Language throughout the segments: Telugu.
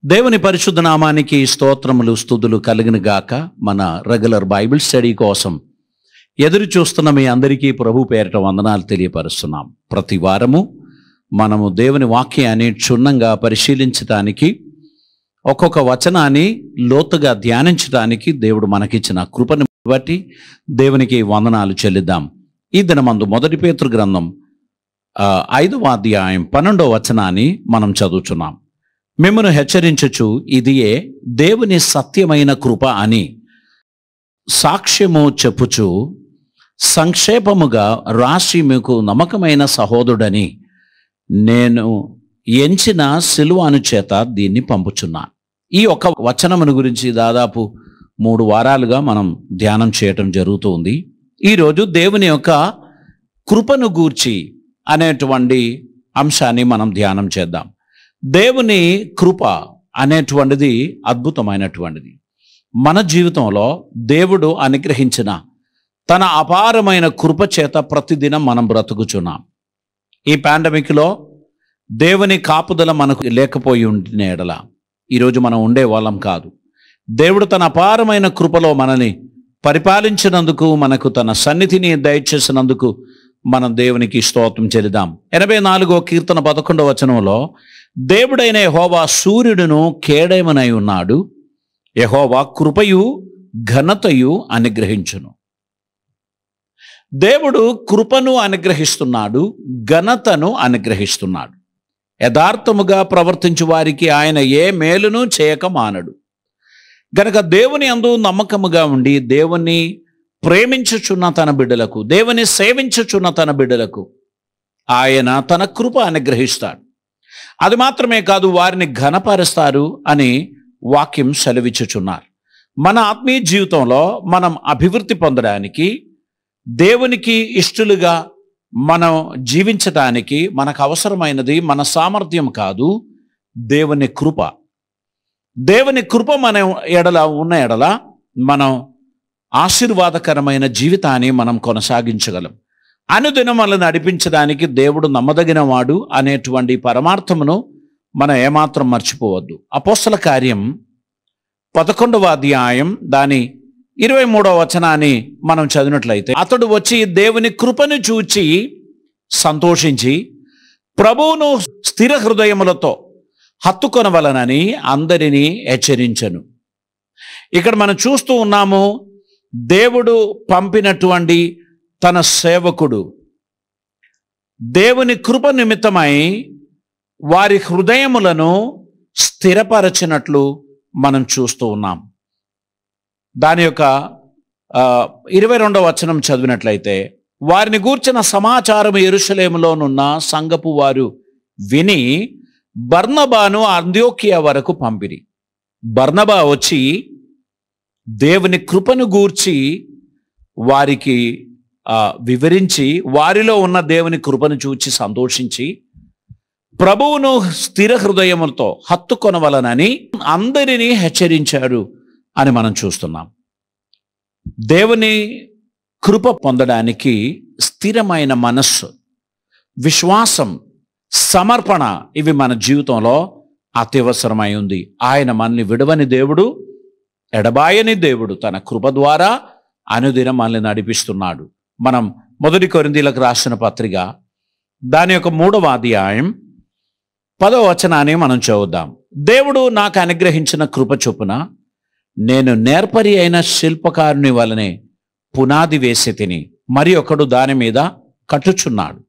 దేవుని పరిశుద్ధ నామానికి స్తోత్రములు స్తుతులు కలుగును గాక. మన రెగ్యులర్ బైబిల్ స్టడీ కోసం ఎదురు చూస్తున్న మీ అందరికీ ప్రభు పేరిట వందనాలు తెలియపరుస్తున్నాం. ప్రతి వారము మనము దేవుని వాక్యాన్ని క్షుణ్ణంగా పరిశీలించడానికి, ఒక్కొక్క వచనాన్ని లోతుగా ధ్యానించడానికి దేవుడు మనకిచ్చిన కృపను బట్టి దేవునికి వందనాలు చెల్లిద్దాం. ఈ దినమందు మొదటి పేతురు గ్రంథం 5వ అధ్యాయం 12వ వచనాన్ని మనం చదువుచున్నాం. మిమ్మను హెచ్చరించుచు ఇదియే దేవుని సత్యమైన కృప అని సాక్ష్యము చెప్పుచు సంక్షేపముగా రాసి మీకు నమ్మకమైన సహోదరుడని నేను ఎంచిన సిలువాను చేత దీన్ని పంపుచున్నాను. ఈ ఒక్క వచనమును గురించి దాదాపు 3 వారాలుగా మనం ధ్యానం చేయటం జరుగుతుంది. ఈరోజు దేవుని యొక్క కృపను గూర్చి అనేటువంటి అంశాన్ని మనం ధ్యానం చేద్దాం. దేవుని కృప అనేటువంటిది అద్భుతమైనటువంటిది. మన జీవితంలో దేవుడు అనుగ్రహించిన తన అపారమైన కృప చేత ప్రతిదినం మనం బ్రతుకుచున్నాం. ఈ పాండమిక్లో దేవుని కాపుదల మనకు లేకపోయి ఉండిన ఎడల ఈరోజు మనం ఉండే వాళ్ళం కాదు. దేవుడు తన అపారమైన కృపలో మనల్ని పరిపాలించినందుకు, మనకు తన సన్నిధిని దయచేసినందుకు మనం దేవునికి స్తోత్రం చెల్లిద్దాం. 84వ కీర్తన 11వ వచనంలో దేవుడైన యెహోవా సూర్యుడును కేడెమునై ఉన్నాడు, యెహోవా కృపయు ఘనతయు అనుగ్రహించును. దేవుడు కృపను అనుగ్రహిస్తున్నాడు, ఘనతను అనుగ్రహిస్తున్నాడు. యథార్థముగా ప్రవర్తించు వారికి ఆయన ఏ మేలును చేయక మానడు. గనక దేవుని యందు నమ్మకముగా ఉండి దేవుని ప్రేమించుచున్న తన బిడ్డలకు, దేవుని సేవించుచున్న తన బిడ్డలకు ఆయన తన కృప అనుగ్రహిస్తాడు. అది మాత్రమే కాదు, వారిని ఘనపరుస్తారు అని వాక్యం సెలవిచ్చుచున్నారు. మన ఆత్మీయ జీవితంలో మనం అభివృద్ధి పొందడానికి, దేవునికి ఇష్టలుగా మనం జీవించడానికి మనకు అవసరమైనది మన సామర్థ్యం కాదు, దేవుని కృప. దేవుని కృప మన ఉన్న ఎడల మనం ఆశీర్వాదకరమైన జీవితాన్ని మనం కొనసాగించగలం. అనుదినం మనల్ని నడిపించడానికి దేవుడు నమ్మదగిన వాడు అనేటువంటి పరమార్థమును మనం ఏమాత్రం మర్చిపోవద్దు. అపోస్తల కార్యం 11వ అధ్యాయం దాని 23వ వచనాన్ని మనం చదివినట్లయితే, అతడు వచ్చి దేవుని కృపను చూచి సంతోషించి ప్రభువును స్థిర హృదయములతో హత్తుకొనవలనని అందరినీ హెచ్చరించెను. ఇక్కడ మనం చూస్తూ ఉన్నాము, దేవుడు పంపినటువంటి తన సేవకుడు దేవుని కృప నిమిత్తమై వారి హృదయములను స్థిరపరచినట్లు మనం చూస్తూ ఉన్నాం. దాని యొక్క 22వ వచనం చదివినట్లయితే, వారిని గూర్చిన సమాచారం యెరూషలేములోనున్న సంఘపు వారు విని బర్నబాను అంత్యోక్య వరకు పంపిరి. బర్నబా వచ్చి దేవుని కృపను గూర్చి వారికి వివరించి, వారిలో ఉన్న దేవుని కృపను చూచి సంతోషించి ప్రభువును స్థిర హృదయములతో హత్తుకొనవలనని అందరినీ హెచ్చరించారు అని మనం చూస్తున్నాం. దేవుని కృప పొందడానికి స్థిరమైన మనస్సు, విశ్వాసం, సమర్పణ ఇవి మన జీవితంలో అత్యవసరమై ఉంది. ఆయన మనల్ని విడవని దేవుడు, ఎడబాయని దేవుడు. తన కృప ద్వారా అనుదినం మనల్ని నడిపిస్తున్నాడు. మనం 1 కొరింథీయులకు రాసిన పత్రిక దాని యొక్క 3వ అధ్యాయం 10వ వచనాన్ని మనం చదువుదాం. దేవుడు నాకు అనుగ్రహించిన కృప చొప్పున నేను నేర్పరి అయిన శిల్పకారుని వలనే పునాది వేసి తిని, మరి ఒకడు దాని మీద కట్టుచున్నాడు.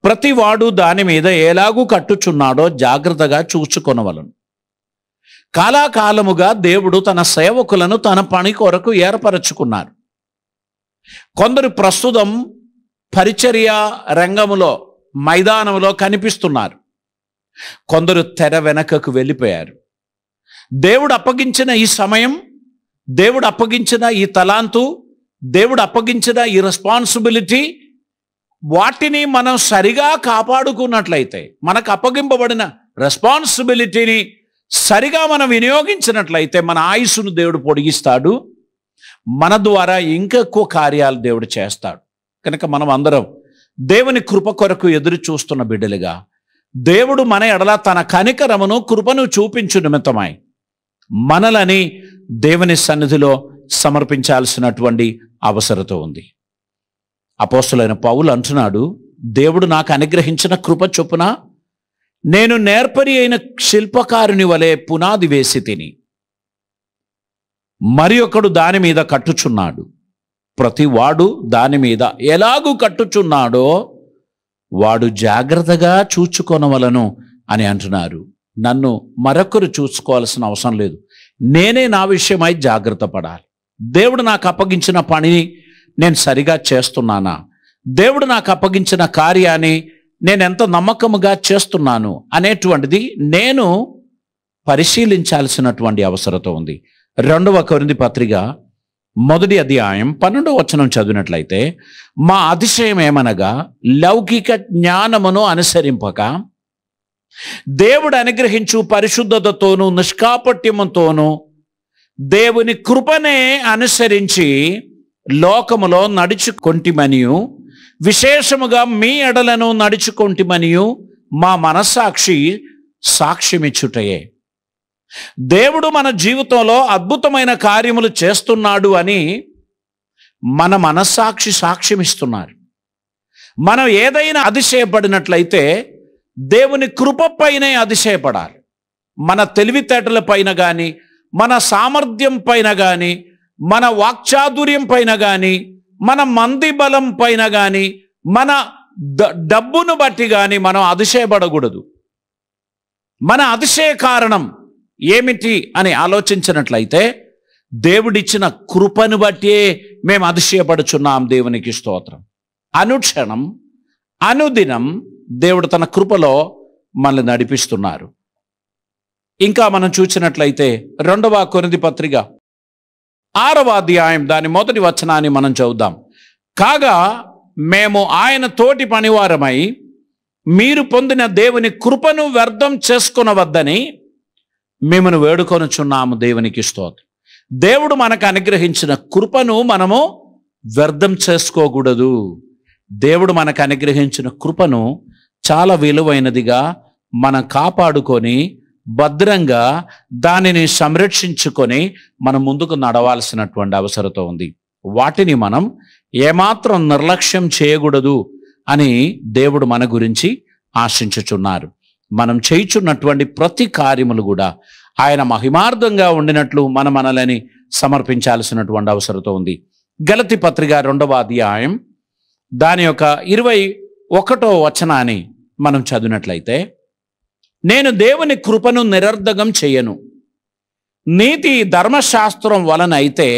ప్రతివాడు దాని మీద ఎలాగూ కట్టుచున్నాడో జాగ్రత్తగా చూచుకొనవలను. కాలాకాలముగా దేవుడు తన సేవకులను తన పని కొరకు ఏర్పరచుకున్నారు. కొందరు ప్రస్తుతం పరిచర్య రంగములో, మైదానంలో కనిపిస్తున్నారు. కొందరు తెర వెనకకు వెళ్ళిపోయారు. దేవుడు అప్పగించిన ఈ సమయం, దేవుడు అప్పగించిన ఈ తలాంతు, దేవుడు అప్పగించిన ఈ రెస్పాన్సిబిలిటీ, వాటిని మనం సరిగా కాపాడుకున్నట్లయితే, మనకు అప్పగింపబడిన రెస్పాన్సిబిలిటీని సరిగా మనం వినియోగించినట్లయితే మన ఆయుస్సును దేవుడు పొడిగిస్తాడు. మన ద్వారా ఇంకెక్కువ కార్యాలు దేవుడు చేస్తాడు. కనుక మనం అందరం దేవుని కృప కొరకు ఎదురు చూస్తున్న బిడ్డలుగా దేవుడు మన ఎడల తన కనికరమును కృపను చూపించు నిమిత్తమై మనలని దేవుని సన్నిధిలో సమర్పించాల్సినటువంటి అవసరత ఉంది. అపోస్తలుడైన పౌలు అంటున్నాడు, దేవుడు నాకు అనుగ్రహించిన కృప చొప్పున నేను నేర్పరి అయిన శిల్పకారుని వలె పునాది వేసి తిని మరి ఒకడు దాని మీద కట్టుచున్నాడు. ప్రతి వాడు దాని మీద ఎలాగూ కట్టుచున్నాడో వాడు జాగ్రత్తగా చూచుకొనవలను అని అంటున్నారు. నన్ను మరొకరు చూసుకోవాల్సిన అవసరం లేదు, నేనే నా విషయమై జాగ్రత్త పడాలి. దేవుడు నాకు అప్పగించిన పనిని నేను సరిగా చేస్తున్నానా, దేవుడు నాకు అప్పగించిన కార్యాన్ని నేను ఎంత నమ్మకముగా చేస్తున్నాను అనేటువంటిది నేను పరిశీలించాల్సినటువంటి అవసరత ఉంది. 2వ కొరింథీ పత్రిక 1వ అధ్యాయం 12వ వచనం చదివినట్లయితే, మా అతిశయం ఏమనగా లౌకిక జ్ఞానమును అనుసరింపక దేవుడు అనుగ్రహించు పరిశుద్ధతతోనూ నిష్కాపట్యముతోనూ దేవుని కృపనే అనుసరించి లోకములో నడుచుకొంటిమనియు విశేషముగా మీ ఎడలను నడుచుకొంటిమనియు మా మనస్సాక్షి సాక్ష్యమిచ్చుటయే. దేవుడు మన జీవితంలో అద్భుతమైన కార్యములు చేస్తున్నాడు అని మన మనస్సాక్షి సాక్ష్యమిస్తున్నారు. మనం ఏదైనా అతిశయపడినట్లయితే దేవుని కృప పైనే అతిశయపడాలి. మన తెలివితేటల పైన కానీ, మన సామర్థ్యం పైన కానీ, మన వాక్చాతుర్యం పైన కానీ, మన మంది బలం పైన కానీ, మన డబ్బును బట్టి కానీ మనం అతిశయపడకూడదు. మన అతిశయ కారణం ఏమిటి అని ఆలోచించినట్లయితే దేవుడిచ్చిన కృపను బట్టే మేము అతిశయపడుచున్నాం. దేవునికి స్తోత్రం. అనుక్షణం అనుదినం దేవుడు తన కృపలో మనల్ని నడిపిస్తున్నారు. ఇంకా మనం చూసినట్లయితే 2వ కొరింథీ పత్రిక 6వ అధ్యాయం దాని 1వ వచనాన్ని మనం చదువుదాం. కాగా మేము ఆయన తోటి పనివారమై మీరు పొందిన దేవుని కృపను వ్యర్థం చేసుకొనవద్దని మిమ్మను వేడుకొనుచున్నాము. దేవునికి స్తోత్రం. దేవుడు మనకు అనుగ్రహించిన కృపను మనము వ్యర్థం చేసుకోకూడదు. దేవుడు మనకు అనుగ్రహించిన కృపను చాలా విలువైనదిగా మనం కాపాడుకొని భద్రంగా దానిని సంరక్షించుకొని మనం ముందుకు నడవాల్సినటువంటి అవసరత ఉంది. వాటిని మనం ఏమాత్రం నిర్లక్ష్యం చేయకూడదు అని దేవుడు మన గురించి ఆశించుచున్నారు. మనం చేయుచున్నటువంటి ప్రతి కార్యములు కూడా ఆయన మహిమార్థంగా ఉండినట్లు మనలని సమర్పించాల్సినటువంటి అవసరత ఉంది. గలతీ పత్రిక 2వ అధ్యాయం దాని యొక్క 21వ వచనాన్ని మనం చదివినట్లయితే, నేను దేవుని కృపను నిరర్ధకం చేయను, నీతి ధర్మశాస్త్రం వలన అయితే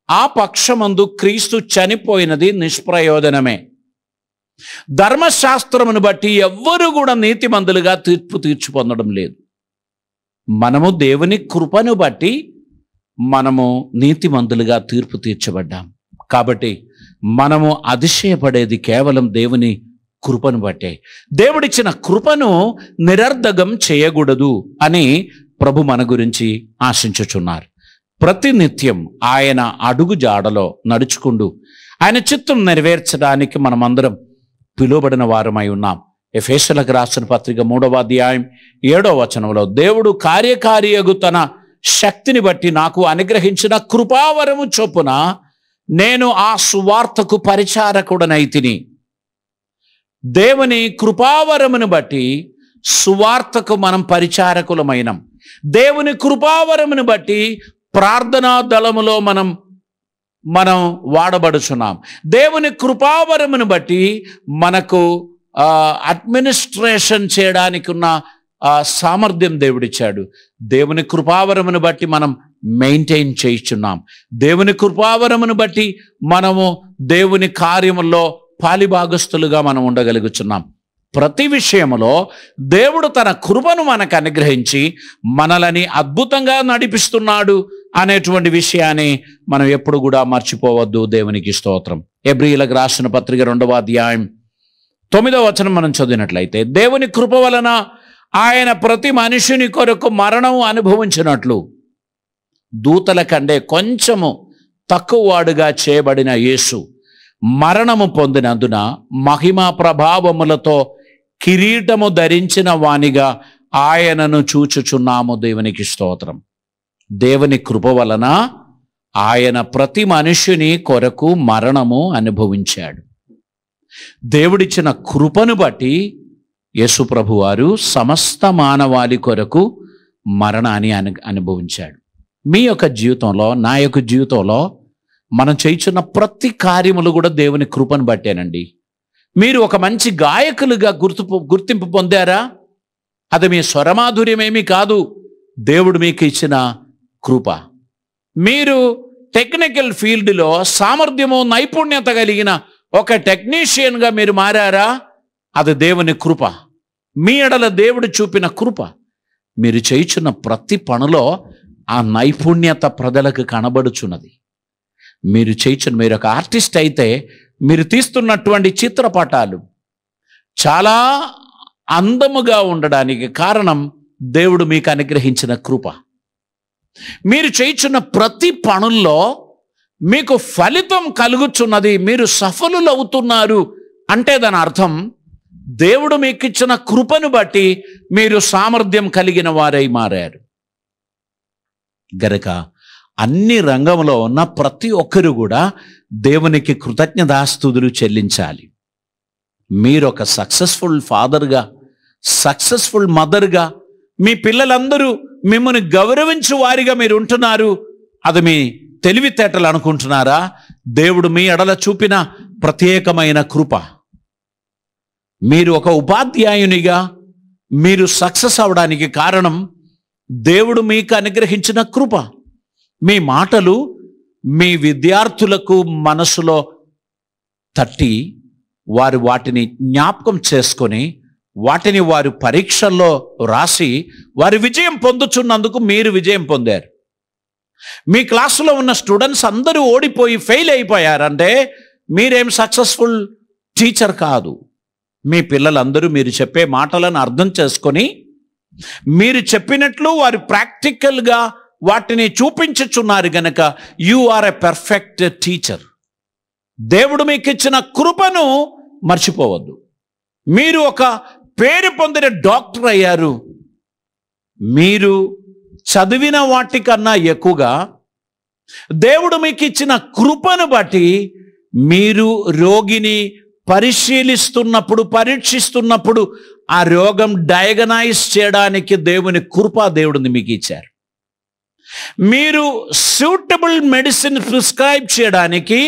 ఆ పక్షమందు క్రీస్తు చనిపోయినది నిష్ప్రయోజనమే. ధర్మశాస్త్రమును బట్టి ఎవ్వరూ కూడా నీతిమంతులుగా తీర్పు తీర్చి పొందడం లేదు. మనము దేవుని కృపను బట్టి మనము నీతిమంతులుగా తీర్పు తీర్చబడ్డాం. కాబట్టి మనము అతిశయపడేది కేవలం దేవుని కృపను బట్టే. దేవుడిచ్చిన కృపను నిరర్ధకం చేయకూడదు అని ప్రభు మన గురించి ఆశించుచున్నారు. ప్రతినిత్యం ఆయన అడుగు జాడలో నడుచుకుంటూ ఆయన చిత్తం నెరవేర్చడానికి మనమందరం పిలువబడిన వారమై ఉన్నాం. ఎఫెసీయులకు రాసిన పత్రిక 3వ అధ్యాయం 7వ వచనంలో, దేవుడు కార్యకారియగు తన శక్తిని బట్టి నాకు అనుగ్రహించిన కృపావరము చొప్పున నేను ఆ సువార్తకు పరిచారకుడనైతిని. దేవుని కృపావరమును బట్టి సువార్తకు మనం పరిచారకులమైనం. దేవుని కృపావరమును బట్టి ప్రార్థనా దళములో మనం వాడబడుచున్నాం. దేవుని కృపావరమును బట్టి మనకు అడ్మినిస్ట్రేషన్ చేయడానికి ఉన్న సామర్థ్యం దేవుడిచ్చాడు. దేవుని కృపావరమును బట్టి మనం మెయింటైన్ చేయుచున్నాం. దేవుని కృపావరమును బట్టి మనము దేవుని కార్యముల్లో పాలిభాగస్తులుగా మనం ఉండగలుగుతున్నాం. ప్రతి విషయములో దేవుడు తన కృపను మనకు అనుగ్రహించి మనలని అద్భుతంగా నడిపిస్తున్నాడు అనేటువంటి విషయాన్ని మనం ఎప్పుడు కూడా మర్చిపోవద్దు. దేవునికి స్తోత్రం. హెబ్రీయులకు రాసిన పత్రిక 2వ అధ్యాయం 9వ వచనం మనం చదివినట్లయితే, దేవుని కృప వలన ఆయన ప్రతి మనుషుని కొరకు మరణం అనుభవించినట్లు దూతల కంటే కొంచెము తక్కువ వాడుగా చేయబడిన యేసు మరణము పొందినందున మహిమా ప్రభావములతో కిరీటము ధరించిన వానిగా ఆయనను చూచుచున్నాము. దేవునికి స్తోత్రం. దేవుని కృప వలన ఆయన ప్రతి మనుష్యుని కొరకు మరణము అనుభవించాడు. దేవుడిచ్చిన కృపను బట్టి యేసు ప్రభువారు సమస్త మానవాళి కొరకు మరణాన్ని అనుభవించాడు. మీ యొక్క జీవితంలో, నా యొక్క జీవితంలో మనం చేయుచున్న ప్రతి కార్యములు కూడా దేవుని కృపను బట్టేనండి. మీరు ఒక మంచి గాయకులుగా గుర్తింపు పొందారా? అది మీ స్వరమాధుర్యమేమీ కాదు, దేవుడు మీకు ఇచ్చిన కృప. మీరు టెక్నికల్ ఫీల్డ్లో సామర్థ్యము, నైపుణ్యత కలిగిన ఒక టెక్నీషియన్గా మీరు మారారా? అది దేవుని కృప. మీ ఎడల దేవుడు చూపిన కృప. మీరు చేయుచున్న ప్రతి పనిలో ఆ నైపుణ్యత ప్రజలకు కనబడుచున్నది. మీరు ఒక ఆర్టిస్ట్ అయితే మీరు తీస్తున్నటువంటి చిత్రపటాలు చాలా అందముగా ఉండడానికి కారణం దేవుడు మీకు అనుగ్రహించిన కృప. మీరు చేయుచున్న ప్రతి పనుల్లో మీకు ఫలితం కలుగుచున్నది, మీరు సఫలులవుతున్నారు అంటే దాని అర్థం దేవుడు మీకు ఇచ్చిన కృపను బట్టి మీరు సామర్థ్యం కలిగిన వారై మారారు. గనుక అన్ని రంగంలో ఉన్న ప్రతి ఒక్కరు కూడా దేవునికి కృతజ్ఞతాస్తుతులు చెల్లించాలి. మీరు ఒక సక్సెస్ఫుల్ ఫాదర్గా, సక్సెస్ఫుల్ మదర్గా, మీ పిల్లలందరూ మిమ్మల్ని గౌరవించు వారిగా మీరు ఉంటున్నారు. అది మీ తెలివితేటలు అనుకుంటున్నారా? దేవుడు మీ ఎడల చూపిన ప్రత్యేకమైన కృప. మీరు ఒక ఉపాధ్యాయునిగా మీరు సక్సెస్ అవడానికి కారణం దేవుడు మీకు అనుగ్రహించిన కృప. మీ మాటలు మీ విద్యార్థులకు మనసులో తట్టి వారు వాటిని జ్ఞాపకం చేసుకొని వాటిని వారు పరీక్షల్లో రాసి వారి విజయం పొందుచున్నందుకు మీరు విజయం పొందారు. మీ క్లాసులో ఉన్న స్టూడెంట్స్ అందరూ ఓడిపోయి ఫెయిల్ అయిపోయారంటే మీరేం సక్సెస్ఫుల్ టీచర్ కాదు. మీ పిల్లలందరూ మీరు చెప్పే మాటలను అర్థం చేసుకొని మీరు చెప్పినట్లు వారు ప్రాక్టికల్గా వాటిని చూపించుచున్నారు గనక you are a perfect teacher. దేవుడు మీకు ఇచ్చిన కృపను మర్చిపోవద్దు. మీరు ఒక పేరు పొందిన డాక్టర్ అయ్యారు. మీరు చదివిన వాటికన్నా ఎక్కువగా దేవుడు మీకు ఇచ్చిన కృపను బట్టి మీరు రోగిని పరీక్షిస్తున్నప్పుడు ఆ రోగం డయాగ్నైజ్ చేయడానికి దేవుని కృప దేవుడిని మీకు ఇచ్చారు. మీరు సూటబుల్ మెడిసిన్ ప్రిస్క్రైబ్ చేయడానికి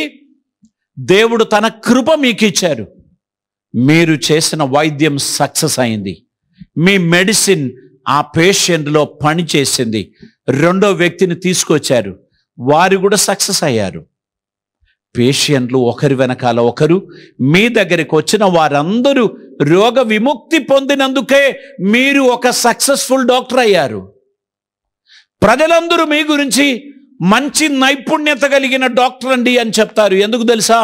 దేవుడు తన కృప మీకు ఇచ్చారు. మీరు చేసిన వైద్యం సక్సెస్ అయింది. మీ మెడిసిన్ ఆ పేషెంట్లో పని చేసింది. రెండో వ్యక్తిని తీసుకొచ్చారు, వారు కూడా సక్సెస్ అయ్యారు. పేషెంట్లు ఒకరి వెనకాల ఒకరు మీ దగ్గరికి వచ్చిన వారందరూ రోగ విముక్తి పొందినందుకే మీరు ఒక సక్సెస్ఫుల్ డాక్టర్ అయ్యారు. ప్రజలందరూ మీ గురించి మంచి నైపుణ్యత కలిగిన డాక్టర్ అండి అని చెప్తారు. ఎందుకు తెలుసా?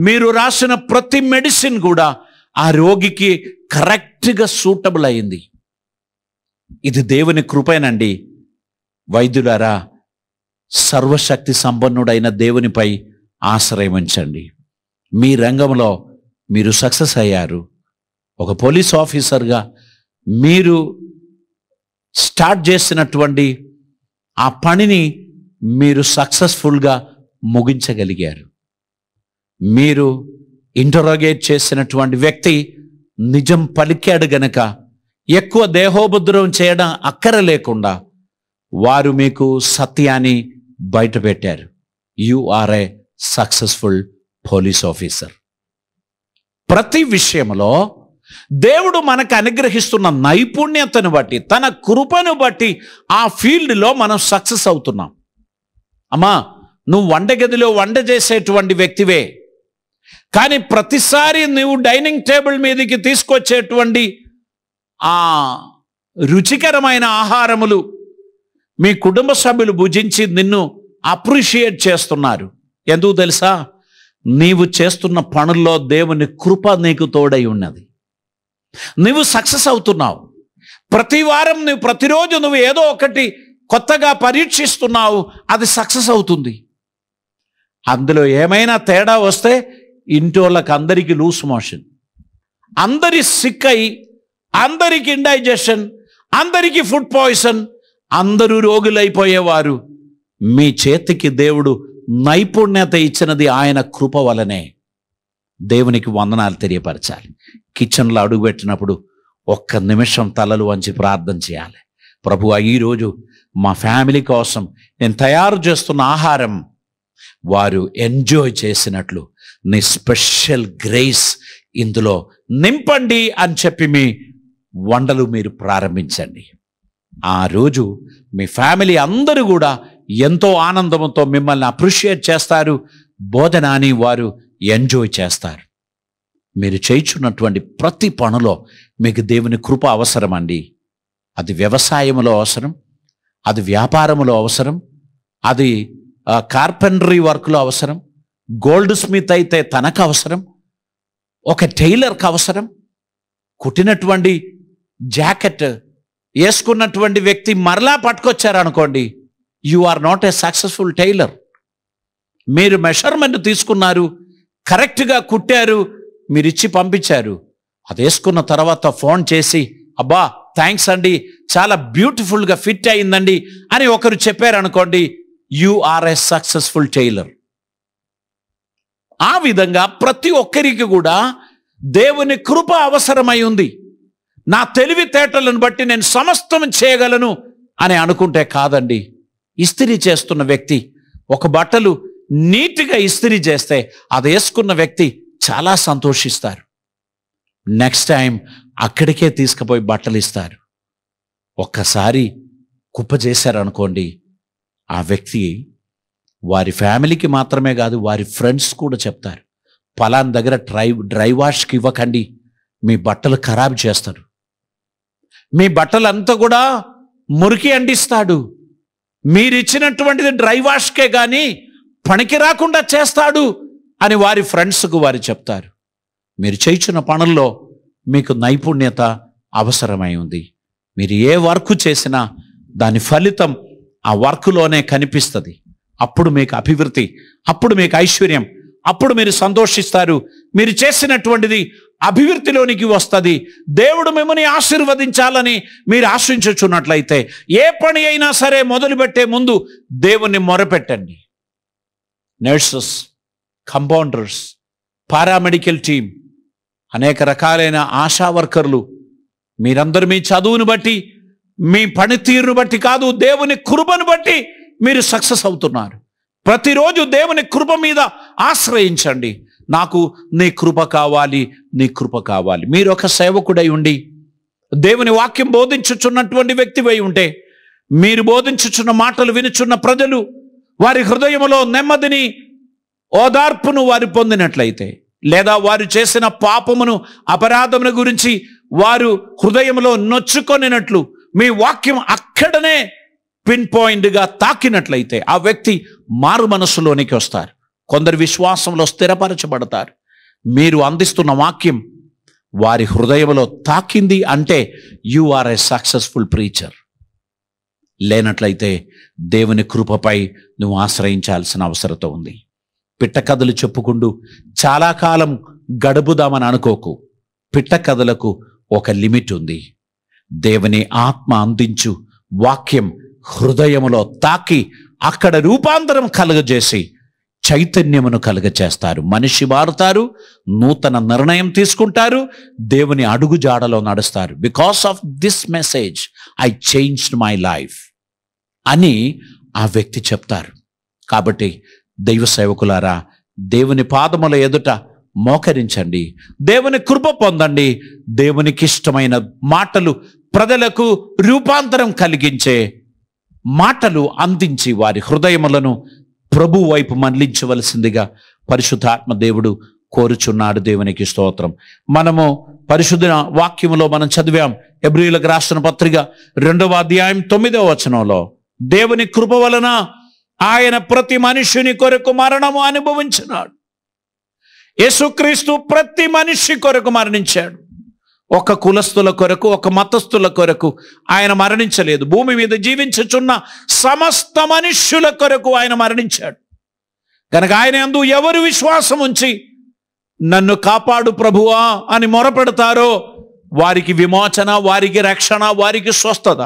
మీరు రాసిన ప్రతి మెడిసిన్ కూడా ఆ రోగికి కరెక్ట్గా సూటబుల్ అయింది. ఇది దేవుని కృపేనండి. వైద్యులారా, సర్వశక్తి సంపన్నుడైన దేవునిపై ఆశ్రయించండి. మీ రంగంలో మీరు సక్సెస్ అయ్యారు. ఒక పోలీస్ ఆఫీసర్గా మీరు స్టార్ట్ చేసినటువంటి ఆ పనిని మీరు సక్సెస్ఫుల్గా ముగించగలిగారు. మీరు ఇంటరోగేట్ చేసినటువంటి వ్యక్తి నిజం పలికాడు గనక ఎక్కువ దేహోపద్రవం చేయడం అక్కర లేకుండా వారు మీకు సత్యాన్ని బయటపెట్టారు. You are a successful police officer. ప్రతి విషయంలో దేవుడు మనకు అనుగ్రహిస్తున్న నైపుణ్యతను బట్టి, తన కృపను బట్టి ఆ ఫీల్డ్లో మనం సక్సెస్ అవుతున్నాం. అమ్మా, నువ్వు వంటగదిలో వంట చేసేటువంటి వ్యక్తివే, కానీ ప్రతిసారి నువ్వు డైనింగ్ టేబుల్ మీదకి తీసుకొచ్చేటువంటి ఆ రుచికరమైన ఆహారములు మీ కుటుంబ సభ్యులు భుజించి నిన్ను అప్రిషియేట్ చేస్తున్నారు. ఎందుకు తెలుసా? నీవు చేస్తున్న పనుల్లో దేవుని కృప నీకు తోడై ఉన్నది. నువ్వు సక్సెస్ అవుతున్నావు. ప్రతి వారం ప్రతిరోజు నువ్వు ఏదో ఒకటి కొత్తగా పరీక్షిస్తున్నావు, అది సక్సెస్ అవుతుంది. అందులో ఏమైనా తేడా వస్తే ఇంటి వాళ్ళకి అందరికీ లూస్ మోషన్, అందరి సిక్ అయి అందరికి ఇండైజెషన్, అందరికీ ఫుడ్ పాయిజన్, అందరూ రోగులైపోయేవారు. మీ చేతికి దేవుడు నైపుణ్యత ఇచ్చినది ఆయన కృప వలనే. దేవునికి వందనాలు తెలియపరచాలి. కిచెన్లో అడుగుపెట్టినప్పుడు ఒక్క నిమిషం తలలు వంచి ప్రార్థన చేయాలి. ప్రభువా, ఈరోజు మా ఫ్యామిలీ కోసం నేను తయారు చేస్తున్న ఆహారం వారు ఎంజాయ్ చేసినట్లు నీ స్పెషల్ గ్రేస్ ఇందులో నింపండి అని చెప్పి మీ వంటలు మీరు ప్రారంభించండి. ఆ రోజు మీ ఫ్యామిలీ అందరూ కూడా ఎంతో ఆనందంతో మిమ్మల్ని అప్రిషియేట్ చేస్తారు. బోధన అని వారు ఎంజాయ్ చేస్తారు. మీరు చేయుచున్నటువంటి ప్రతి పనిలో మీకు దేవుని కృప అవసరం అండి. అది వ్యవసాయంలో అవసరం, అది వ్యాపారంలో అవసరం, అది కార్పెంటరీ వర్క్లో అవసరం, గోల్డ్ స్మిత్ అయితే తనకు అవసరం, ఒక టైలర్కి అవసరం. కుట్టినటువంటి జాకెట్ వేసుకున్నటువంటి వ్యక్తి మరలా పట్టుకొచ్చారనుకోండి, you are not a successful tailor. మీరు మెషర్మెంట్ తీసుకున్నారు, కరెక్ట్గా కుట్టారు, మీరు ఇచ్చి పంపించారు. అది వేసుకున్న తర్వాత ఫోన్ చేసి, అబ్బా థ్యాంక్స్ అండి, చాలా బ్యూటిఫుల్గా ఫిట్ అయిందండి అని ఒకరు చెప్పారనుకోండి, you are a successful tailor. ఆ విధంగా ప్రతి ఒక్కరికి కూడా దేవుని కృప అవసరమై ఉంది. నా తెలివితేటలను బట్టి నేను సమస్తం చేయగలను అని అనుకుంటే కాదండి. ఇస్త్రీ చేస్తున్న వ్యక్తి ఒక బట్టలు నీట్గా ఇస్త్రీ చేస్తే అది వేసుకున్న వ్యక్తి చాలా సంతోషిస్తారు. నెక్స్ట్ టైం అక్కడికే తీసుకుపోయి బట్టలు ఇస్తారు. ఒక్కసారి కుప్ప చేశారనుకోండి, ఆ వ్యక్తి వారి ఫ్యామిలీకి మాత్రమే కాదు, వారి ఫ్రెండ్స్ కూడా చెప్తారు, పలానా దగ్గర డ్రై వాష్కి ఇవ్వకండి, మీ బట్టలు ఖరాబు చేస్తారు, మీ బట్టలంతా కూడా మురికి అంటిస్తాడు, మీరు ఇచ్చినటువంటిది డ్రై వాష్కే కానీ పనికి రాకుండా చేస్తాడు అని వారి ఫ్రెండ్స్కు వారు చెప్తారు. మీరు చేయించిన పనుల్లో మీకు నైపుణ్యత అవసరమై ఉంది. మీరు ఏ వర్క్ చేసినా దాని ఫలితం ఆ వర్క్లోనే కనిపిస్తుంది. అప్పుడు మీకు అభివృద్ధి, అప్పుడు మీకు ఐశ్వర్యం, అప్పుడు మీరు సంతోషిస్తారు. మీరు చేసినటువంటిది అభివృద్ధిలోనికి వస్తుంది. దేవుడు మిమ్మల్ని ఆశీర్వదించాలని మీరు ఆశించుచున్నట్లయితే ఏ పని అయినా సరే మొదలుపెట్టే ముందు దేవుణ్ణి మొరపెట్టండి. నర్సెస్, కంపౌండర్స్, పారామెడికల్ టీం, అనేక రకాలైన ఆశా వర్కర్లు, మీరందరూ మీ చదువును బట్టి, మీ పనితీరును బట్టి కాదు, దేవుని కృపను బట్టి మీరు సక్సెస్ అవుతున్నారు. ప్రతిరోజు దేవుని కృప మీద ఆశ్రయించండి. నాకు నీ కృప కావాలి, నీ కృప కావాలి. మీరు ఒక సేవకుడై ఉండి దేవుని వాక్యం బోధించుచున్నటువంటి వ్యక్తివై ఉంటే, మీరు బోధించుచున్న మాటలు వినుచున్న ప్రజలు వారి హృదయంలో నెమ్మదిని, ఓదార్పును వారు పొందినట్లయితే, లేదా వారు చేసిన పాపమును, అపరాధమును గురించి వారు హృదయంలో నొచ్చుకొనినట్లు మీ వాక్యం అక్కడనే పిన్ పాయింట్గా తాకినట్లయితే ఆ వ్యక్తి మారు మనస్సులోనికి వస్తారు. కొందరు విశ్వాసంలో స్థిరపరచబడతారు. మీరు అందిస్తున్న వాక్యం వారి హృదయంలో తాకింది అంటే you are a successful preacher. లేనట్లయితే దేవుని కృపపై నువ్వు ఆశ్రయించాల్సిన అవసరం ఉంది. పిట్ట కథలు చెప్పుకుంటూ చాలా కాలం గడుపుదామని అనుకోకు. పిట్ట కథలకు ఒక లిమిట్ ఉంది. దేవుని ఆత్మ అందించు వాక్యం హృదయములో తాకి అక్కడ రూపాంతరం కలుగజేసి చైతన్యమును కలుగజేస్తారు. మనిషి మారుతారు, నూతన నిర్ణయం తీసుకుంటారు, దేవుని అడుగుజాడలో నడుస్తారు. Because of this message I changed my life అని ఆ వ్యక్తి చెప్తారు. కాబట్టి దైవ సేవకులారా, దేవుని పాదముల ఎదుట మోకరించండి, దేవుని కృప పొందండి. దేవునికి ఇష్టమైన మాటలు, ప్రజలకు రూపాంతరం కలిగించే మాటలు అందించి వారి హృదయములను ప్రభు వైపు మళ్లించవలసిందిగా పరిశుద్ధాత్మ దేవుడు కోరుచున్నాడు. దేవునికి స్తోత్రం. మనము పరిశుద్ధ వాక్యములో మనం చదివాం, హెబ్రీయులకు రాసిన పత్రిక 2వ అధ్యాయం 9వ వచనంలో, దేవుని కృప వలన ఆయన ప్రతి మనుష్యుని కొరకు మరణము అనుభవించినాడు. యేసుక్రీస్తు ప్రతి మనిషి కొరకు మరణించాడు. ఒక కులస్తుల కొరకు, ఒక మతస్థుల కొరకు ఆయన మరణించలేదు. భూమి మీద జీవించుచున్న సమస్త మనుష్యుల కొరకు ఆయన మరణించాడు. కనుక ఆయన యందు ఎవరు విశ్వాసం ఉంచి నన్ను కాపాడు ప్రభువా అని మొరపెడతారో వారికి విమోచన, వారికి రక్షణ, వారికి స్వస్థత,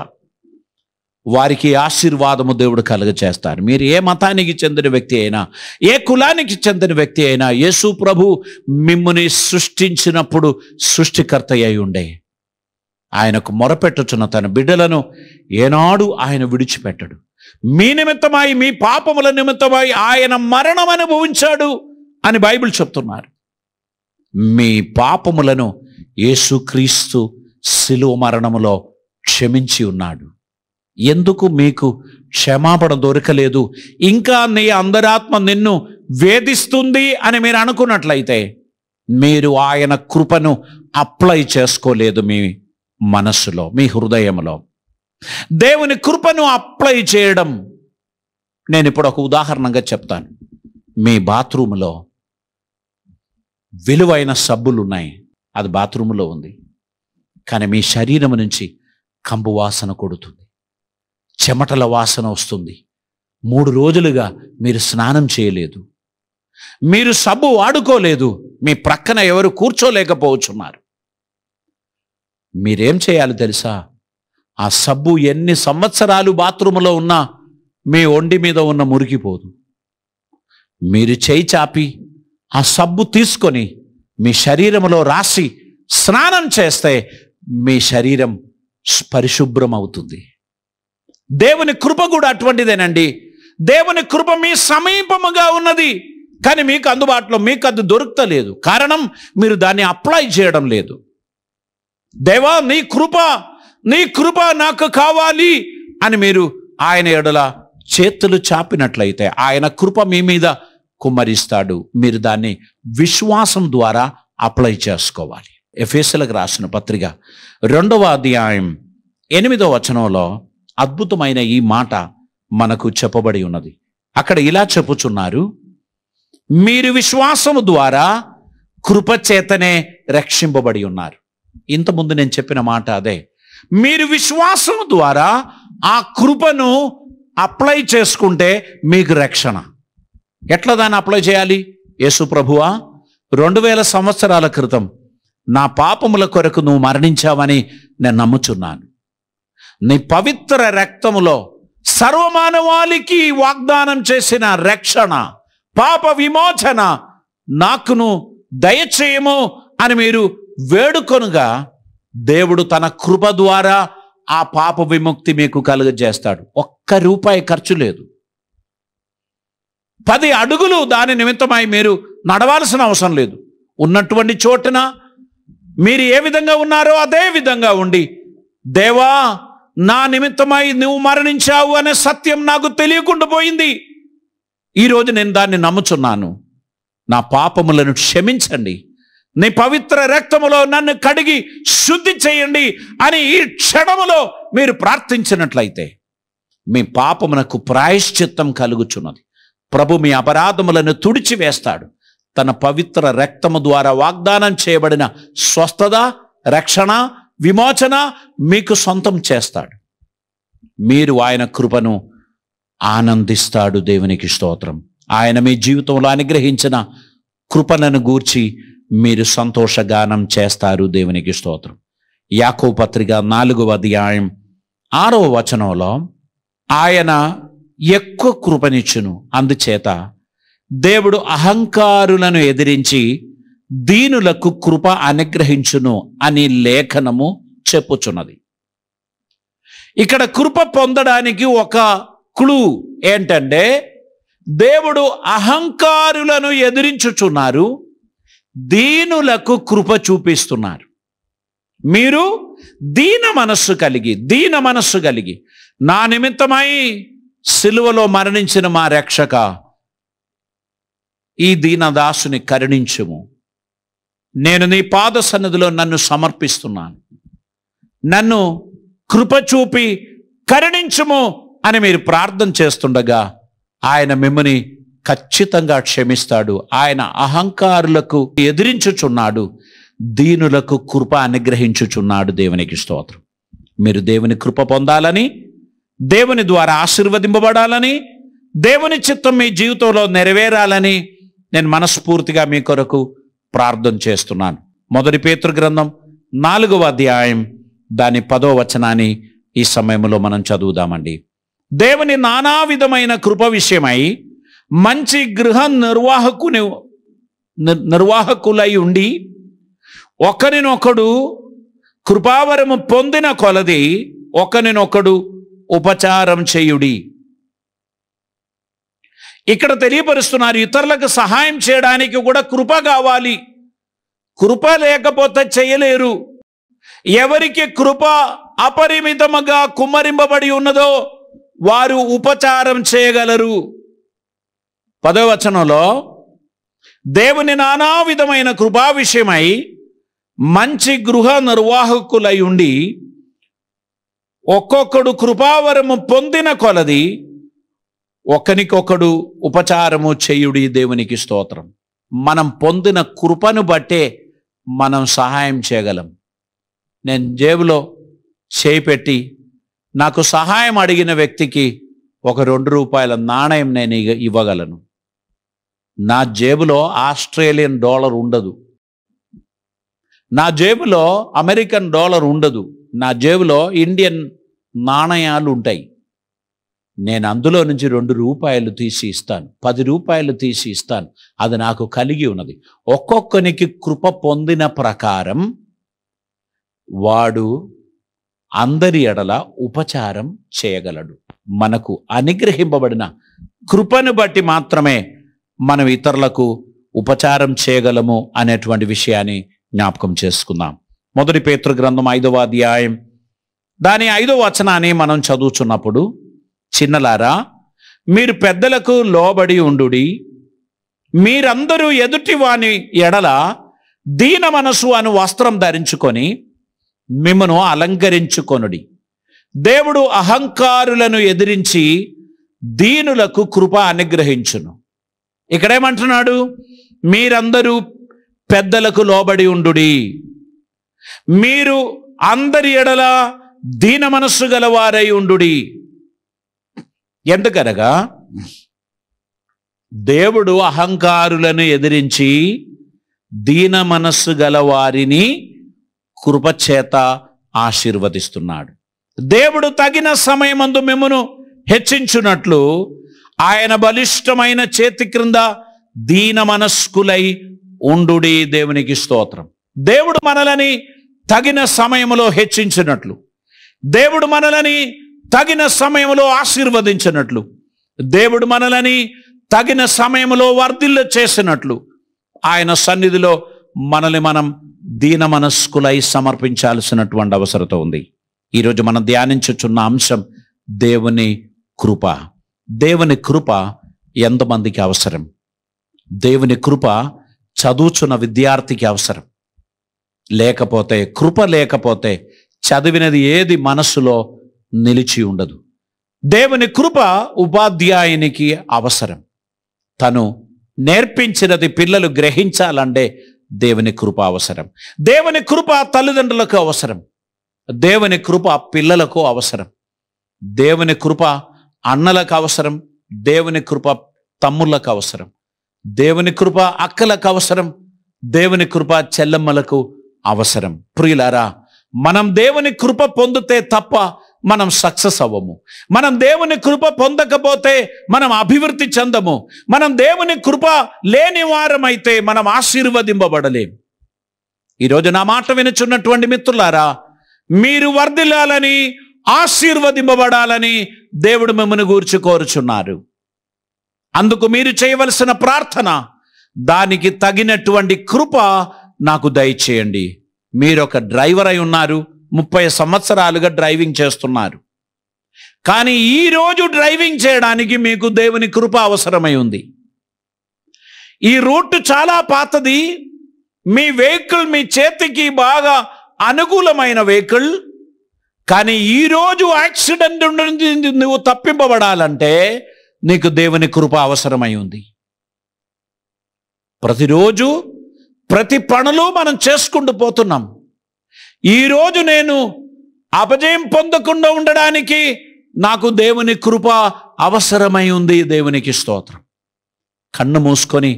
వారికి ఆశీర్వాదము దేవుడు కలుగచేస్తారు. మీరు ఏ మతానికి చెందిన వ్యక్తి అయినా, ఏ కులానికి చెందిన వ్యక్తి అయినా, యేసు ప్రభు మిమ్ముని సృష్టించినప్పుడు సృష్టికర్త అయి ఉండే ఆయనకు మొరపెట్టుచున్న తన బిడ్డలను ఏనాడు ఆయన విడిచిపెట్టడు. మీ నిమిత్తమై, మీ పాపముల నిమిత్తమై ఆయన మరణం అనుభవించాడు అని బైబిల్ చెప్తున్నారు. మీ పాపములను యేసుక్రీస్తు శిలువ మరణములో క్షమించి ఉన్నాడు. ఎందుకు మీకు క్షమాపణ దొరకలేదు, ఇంకా నీ అంతరాత్మ నిన్ను వేధిస్తుంది అని మీరు అనుకున్నట్లయితే మీరు ఆయన కృపను అప్లై చేసుకోలేదు. మీ మనస్సులో, మీ హృదయంలో దేవుని కృపను అప్లై చేయడం, నేను ఇప్పుడు ఒక ఉదాహరణగా చెప్తాను. మీ బాత్రూంలో విలువైన సబ్బులు ఉన్నాయి, అది బాత్రూంలో ఉంది, కానీ మీ శరీరం నుంచి కంబు వాసన కొడుతుంది, చెమటల వాసన వస్తుంది. 3 రోజులుగా మీరు స్నానం చేయలేదు, మీరు సబ్బు వాడుకోలేదు, మీ ప్రక్కన ఎవరు కూర్చోలేకపోవచ్చున్నారు. మీరేం చేయాలి తెలుసా? ఆ సబ్బు ఎన్ని సంవత్సరాలు బాత్రూంలో ఉన్నా మీ ఒంటి మీద ఉన్న మురికిపోదు. మీరు చేయి చాపి ఆ సబ్బు తీసుకొని మీ శరీరంలో రాసి స్నానం చేస్తే మీ శరీరం పరిశుభ్రం అవుతుంది. దేవుని కృప కూడా అటువంటిదేనండి. దేవుని కృప మీ సమీపముగా ఉన్నది, కానీ మీకు అందుబాటులో, మీకు అది దొరుకుతలేదు. కారణం, మీరు దాన్ని అప్లై చేయడం లేదు. దేవా, నీ కృప నాకు కావాలి అని మీరు ఆయన ఎడల చేతులు చాపినట్లయితే ఆయన కృప మీ మీద కుమ్మరిస్తాడు. మీరు దాన్ని విశ్వాసం ద్వారా అప్లై చేసుకోవాలి. ఎఫెసీయులకు రాసిన పత్రిక 2వ అధ్యాయం 8వ వచనంలో అద్భుతమైన ఈ మాట మనకు చెప్పబడి ఉన్నది. అక్కడ ఇలా చెప్పుచున్నారు, మీరు విశ్వాసము ద్వారా కృపచేతనే రక్షింపబడి ఉన్నారు. ఇంతకుముందు నేను చెప్పిన మాట అదే. మీరు విశ్వాసం ద్వారా ఆ కృపను అప్లై చేసుకుంటే మీకు రక్షణ. ఎట్లా దాన్ని అప్లై చేయాలి? యేసు ప్రభువా, 2000 సంవత్సరాల క్రితం నా పాపముల కొరకు నువ్వు మరణించావని నేను నమ్ముచున్నాను. నీ పవిత్ర రక్తములో సర్వమానవాళికి వాగ్దానం చేసిన రక్షణ, పాప విమోచన నాకును దయచేయము అని మీరు వేడుకొనుగా దేవుడు తన కృప ద్వారా ఆ పాప విముక్తి మీకు కలుగజేస్తాడు. ₹1 ఖర్చు లేదు. 10 అడుగులు దాని నిమిత్తమై మీరు నడవాల్సిన అవసరం లేదు. ఉన్నటువంటి చోటున మీరు ఏ విధంగా ఉన్నారో అదే విధంగా ఉండి, దేవా, నా నిమిత్తమై నువ్వు మరణించావు అనే సత్యం నాకు తెలియకుండా పోయింది, ఈరోజు నేను దాన్ని నమ్ముచున్నాను, నా పాపములను క్షమించండి, నీ పవిత్ర రక్తములో నన్ను కడిగి శుద్ధి చేయండి అని ఈ క్షణములో మీరు ప్రార్థించినట్లయితే మీ పాపమునకు ప్రాయశ్చిత్తం కలుగుచున్నది. ప్రభు మీ అపరాధములను తుడిచివేస్తాడు. తన పవిత్ర రక్తము ద్వారా వాగ్దానం చేయబడిన స్వస్థత, రక్షణ, విమోచన మీకు సొంతం చేస్తాడు. మీరు ఆయన కృపను ఆనందిస్తాడు. దేవునికి స్తోత్రం. ఆయన మీ జీవితంలో అనుగ్రహించిన కృపలను గూర్చి మీరు సంతోషగానం చేస్తారు. దేవునికి స్తోత్రం. యాకోబు పత్రిక 4వ అధ్యాయం 6వ వచనంలో ఆయన ఎక్కువ కృపనిచ్చును, అందుచేత దేవుడు అహంకారులను ఎదిరించి దీనులకు కృప అనుగ్రహించును అని లేఖనము చెప్పుచున్నది. ఇక్కడ కృప పొందడానికి ఒక క్లూ ఏంటంటే, దేవుడు అహంకారులను ఎదిరించుచున్నారు, దీనులకు కృప చూపిస్తున్నారు. మీరు దీన మనస్సు కలిగి నా నిమిత్తమై సిలువలో మరణించిన మా రక్షక, ఈ దీనదాసుని కరుణించుము, నేను నీ పాద సన్నిధిలో నన్ను సమర్పిస్తున్నాను, నన్ను కృప చూపి కరుణించుము అని మీరు ప్రార్థన చేస్తుండగా ఆయన మిమ్మల్ని ఖచ్చితంగా క్షమిస్తాడు. ఆయన అహంకారులకు ఎదిరించుచున్నాడు, దీనులకు కృప అనుగ్రహించుచున్నాడు. దేవునికి స్తోత్రం. మీరు దేవుని కృప పొందాలని, దేవుని ద్వారా ఆశీర్వదింపబడాలని, దేవుని చిత్తం మీ జీవితంలో నెరవేరాలని నేను మనస్ఫూర్తిగా మీ కొరకు ప్రార్థన చేస్తున్నాను. 1 పేతురు గ్రంథం 4వ అధ్యాయం దాని 10వ వచనాన్ని ఈ సమయంలో మనం చదువుదామండి. దేవుని నానా విధమైన కృప విషయమై మంచి గృహ నిర్వాహకులై ఉండి ఒకరినొకడు కృపావరము పొందిన కొలది ఒకరినొకడు ఉపచారం చేయుడి. ఇక్కడ తెలియపరుస్తున్నారు, ఇతరులకు సహాయం చేయడానికి కూడా కృప కావాలి. కృప లేకపోతే చేయలేరు. ఎవరికి కృప అపరిమితముగా కుమ్మరింపబడి ఉన్నదో వారు ఉపచారం చేయగలరు. 10వ వచనంలో దేవుని నానా విధమైన కృపా విషయమై మంచి గృహ నిర్వాహకులై ఉండి ఒక్కొక్కడు కృపావరము పొందిన కొలది ఒకనికొకడు ఉపచారము చేయుడి. దేవునికి స్తోత్రం. మనం పొందిన కృపను బట్టే మనం సహాయం చేయగలం. నేను జేబులో చేయి పెట్టి నాకు సహాయం అడిగిన వ్యక్తికి ఒక $2 నాణయం నేను ఇవ్వగలను. నా జేబులో ఆస్ట్రేలియన్ డాలర్ ఉండదు, నా జేబులో అమెరికన్ డాలర్ ఉండదు, నా జేబులో ఇండియన్ నాణయాలు ఉంటాయి. నేను అందులో నుంచి $2 తీసి ఇస్తాను, $10 తీసి ఇస్తాను. అది నాకు కలిగి ఉన్నది. ఒక్కొక్కనికి కృప పొందిన ప్రకారం వాడు అందరి ఎడల ఉపచారం చేయగలడు. మనకు అనుగ్రహింపబడిన కృపను బట్టి మాత్రమే మనం ఇతరులకు ఉపచారం చేయగలము అనేటువంటి విషయాన్ని జ్ఞాపకం చేసుకుందాం. 1 పేతురు గ్రంథం 5వ అధ్యాయం దాని 5వ వచనాన్ని మనం చదువుచున్నప్పుడు, చిన్నలారా మీరు పెద్దలకు లోబడి ఉండుడి, మీరందరూ ఎదుటి వాని ఎడల దీన మనసు అను వస్త్రం ధరించుకొని మిమ్మను అలంకరించుకొనుడి. దేవుడు అహంకారులను ఎదిరించి దీనులకు కృప అనుగ్రహించును. ఇక్కడేమంటున్నాడు? మీరందరూ పెద్దలకు లోబడి ఉండుడి, మీరు అందరి ఎడల దీన మనస్సు గలవారై ఉండుడి. ఎందుకనగా దేవుడు అహంకారులను ఎదిరించి దీన మనస్సు గల వారిని కృపచేత ఆశీర్వదిస్తున్నాడు. దేవుడు తగిన సమయమందు మిమ్మును హెచ్చించున్నట్లు ఆయన బలిష్టమైన చేతి క్రింద దీన మనస్కులై ఉండుడి. దేవునికి స్తోత్రం. దేవుడు మనలని తగిన సమయంలో హెచ్చించినట్లు, దేవుడు మనలని తగిన సమయంలో ఆశీర్వదించినట్లు, దేవుడు మనలని తగిన సమయంలో వర్ధిల్ల చేసినట్లు ఆయన సన్నిధిలో మనల్ని మనం దీన మనస్కులై సమర్పించాల్సినటువంటి అవసరత ఉంది. ఈరోజు మనం ధ్యానించుచున్న అంశం దేవుని కృప. దేవుని కృప ఎంతమందికి అవసరం? దేవుని కృప చదువుచున్న విద్యార్థికి అవసరం. లేకపోతే కృప లేకపోతే చదివినది ఏది మనస్సులో నిలిచి ఉండదు. దేవుని కృప ఉపాధ్యాయునికి అవసరం. తను నేర్పించినది పిల్లలు గ్రహించాలంటే దేవుని కృప అవసరం. దేవుని కృప తల్లిదండ్రులకు అవసరం. దేవుని కృప పిల్లలకు అవసరం. దేవుని కృప అన్నలకు అవసరం. దేవుని కృప తమ్ముళ్ళకు అవసరం. దేవుని కృప అక్కలకు అవసరం. దేవుని కృప చెల్లెమ్మలకు అవసరం. ప్రియులారా, మనం దేవుని కృప పొందితే తప్ప మనం సక్సెస్ అవ్వము. మనం దేవుని కృప పొందకపోతే మనం అభివృద్ధి చెందము. మనం దేవుని కృప లేని వారమైతే మనం ఆశీర్వదింపబడలేం. ఈరోజు నా మాట వినుచున్నటువంటి మిత్రులారా, మీరు వర్ధిల్లాలని, ఆశీర్వదింపబడాలని దేవుడు మిమ్మల్ని గూర్చి కోరుచున్నారు. అందుకు మీరు చేయవలసిన ప్రార్థన, దానికి తగినటువంటి కృప నాకు దయచేయండి. మీరు ఒక డ్రైవర్ అయి ఉన్నారు, 30 సంవత్సరాలుగా డ్రైవింగ్ చేస్తున్నారు. కానీ ఈరోజు డ్రైవింగ్ చేయడానికి మీకు దేవుని కృప అవసరమై ఉంది. ఈ రూట్ చాలా పాతది. మీ వెహికల్ మీ చేతికి బాగా అనుకూలమైన వెహికల్. కానీ ఈరోజు యాక్సిడెంట్ నుండి నువ్వు తప్పింపబడాలంటే నీకు దేవుని కృప అవసరమై ఉంది. ప్రతిరోజు ప్రతి పనులు మనం చేసుకుంటూ పోతున్నాం. ఈరోజు నేను అపజయం పొందకుండా ఉండడానికి నాకు దేవుని కృప అవసరమై ఉంది. దేవునికి స్తోత్రం. కన్ను మూసుకొని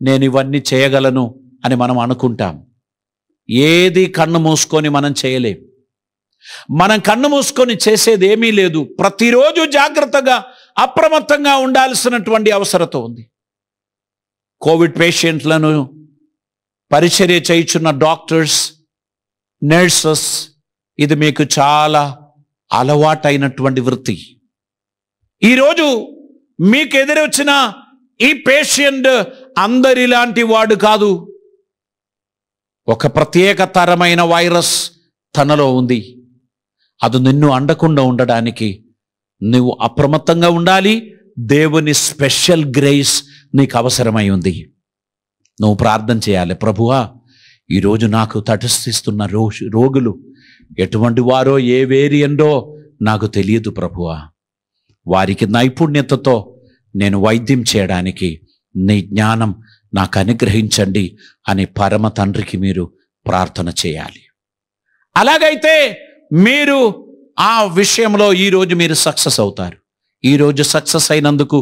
నేను ఇవన్నీ చేయగలను అని మనం అనుకుంటాం. ఏది కన్ను మూసుకొని మనం చేయలేం. మనం కన్ను మూసుకొని చేసేది ఏమీ లేదు. ప్రతిరోజు జాగ్రత్తగా అప్రమత్తంగా ఉండాల్సినటువంటి అవసరత ఉంది. కోవిడ్ పేషెంట్లను పరిచర్య చేయుచున్న డాక్టర్స్, నర్సెస్, ఇది మీకు చాలా అలవాటైనటువంటి వృత్తి. ఈరోజు మీకు ఎదురొచ్చిన ఈ పేషెంట్ అందరిలాంటి వాడు కాదు. ఒక ప్రత్యేక తరమైన వైరస్ తనలో ఉంది. అది నిన్ను అండకుండా ఉండడానికి నువ్వు అప్రమత్తంగా ఉండాలి. దేవుని స్పెషల్ గ్రేస్ నీకు అవసరమై ఉంది. నువ్వు ప్రార్థన చేయాలి. ప్రభువా, ఈరోజు నాకు తటస్థిస్తున్న రోగులు ఎటువంటి వారో, ఏ వేరియండో నాకు తెలియదు ప్రభువా. వారికి నైపుణ్యతతో నేను వైద్యం చేయడానికి నీ జ్ఞానం నాకు అనుగ్రహించండి అని పరమ తండ్రికి మీరు ప్రార్థన చేయాలి. అలాగైతే మీరు ఆ విషయంలో ఈరోజు మీరు సక్సెస్ అవుతారు. ఈరోజు సక్సెస్ అయినందుకు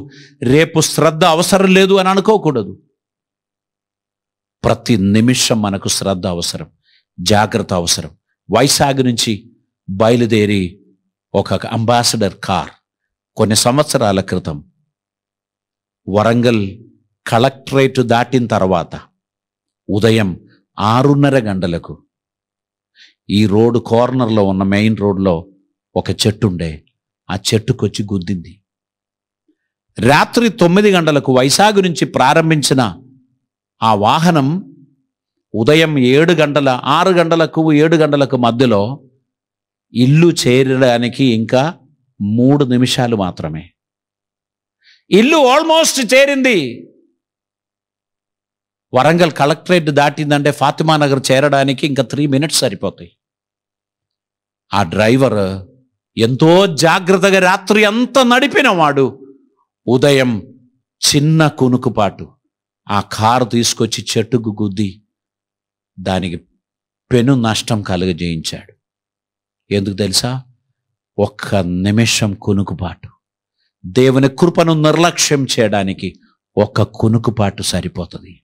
రేపు శ్రద్ధ అవసరం లేదు అని అనుకోకూడదు. ప్రతి నిమిషం మనకు శ్రద్ధ అవసరం, జాగ్రత్త అవసరం. వైజాగ్ నుంచి బయలుదేరి ఒక అంబాసిడర్ కార్ కొన్ని సంవత్సరాల క్రితం వరంగల్ కలెక్టరేట్ దాటిన తర్వాత ఉదయం 6:30 గంటలకు ఈ రోడ్డు కార్నర్లో ఉన్న మెయిన్ రోడ్లో ఒక చెట్టు ఉండే, ఆ చెట్టుకొచ్చి గుద్దింది. రాత్రి 9 గంటలకు వైజాగ్ నుంచి ప్రారంభించిన ఆ వాహనం ఉదయం 6 గంటలకు 7 గంటలకు మధ్యలో ఇల్లు చేరడానికి ఇంకా 3 నిమిషాలు మాత్రమే. ఇల్లు ఆల్మోస్ట్ చేరింది. వరంగల్ కలెక్టరేట్ దాటిందంటే ఫాతిమా నగర్ చేరడానికి ఇంకా 3 మినిట్స్ సరిపోతాయి. ఆ డ్రైవర్ ఎంతో జాగ్రత్తగా రాత్రి అంతా నడిపిన వాడు ఉదయం చిన్న కునుకుపాటు ఆ కారు తీసుకొచ్చి చెట్టుకు గుద్ది దానికి పెను నష్టం కలుగజేయించాడు. ఎందుకు తెలుసా? ఒక్క నిమిషం కునుకుపాటు. దేవుని కృపను నిర్లక్ష్యం చేయడానికి ఒక్క కునుకుపాటు సరిపోతుంది.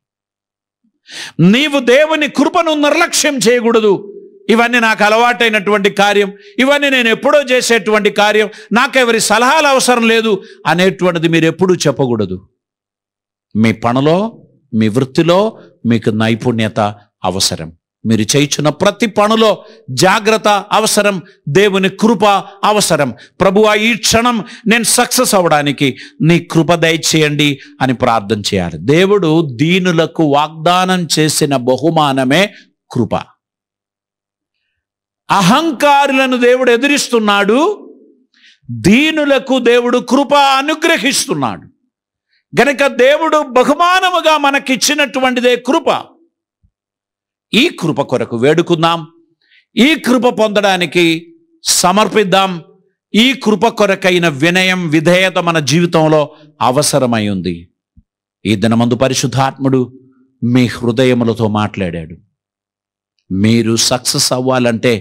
నీవు దేవుని కృపను నిర్లక్ష్యం చేయకూడదు. ఇవన్నీ నాకు అలవాటైనటువంటి కార్యం, ఇవన్నీ నేను ఎప్పుడో చేసేటువంటి కార్యం, నాకెవరి సలహాలు అవసరం లేదు అనేటువంటిది మీరు ఎప్పుడూ చెప్పకూడదు. మీ పనిలో, మీ వృత్తిలో మీకు నైపుణ్యత అవసరం. మీరు చేయుచున్న ప్రతి పనిలో జాగ్రత్త అవసరం, దేవుని కృప అవసరం. ప్రభువా, ఈ క్షణం నేను సక్సెస్ అవ్వడానికి నీ కృప దయచేయండి అని ప్రార్థన చేయాలి. దేవుడు దీనులకు వాగ్దానం చేసిన బహుమానమే కృప. అహంకారులను దేవుడు ఎదిరిస్తున్నాడు, దీనులకు దేవుడు కృప అనుగ్రహిస్తున్నాడు. గనుక దేవుడు బహుమానముగా మనకిచ్చినటువంటిదే కృప. ఈ కృప కొరకు వేడుకుందాం. ఈ కృప పొందడానికి సమర్పిద్దాం. ఈ కృప కొరకైన వినయం, విధేయత మన జీవితంలో అవసరమై ఉంది. ఈ దినమందు పరిశుద్ధాత్ముడు మీ హృదయములతో మాట్లాడాడు. మీరు సక్సెస్ అవ్వాలంటే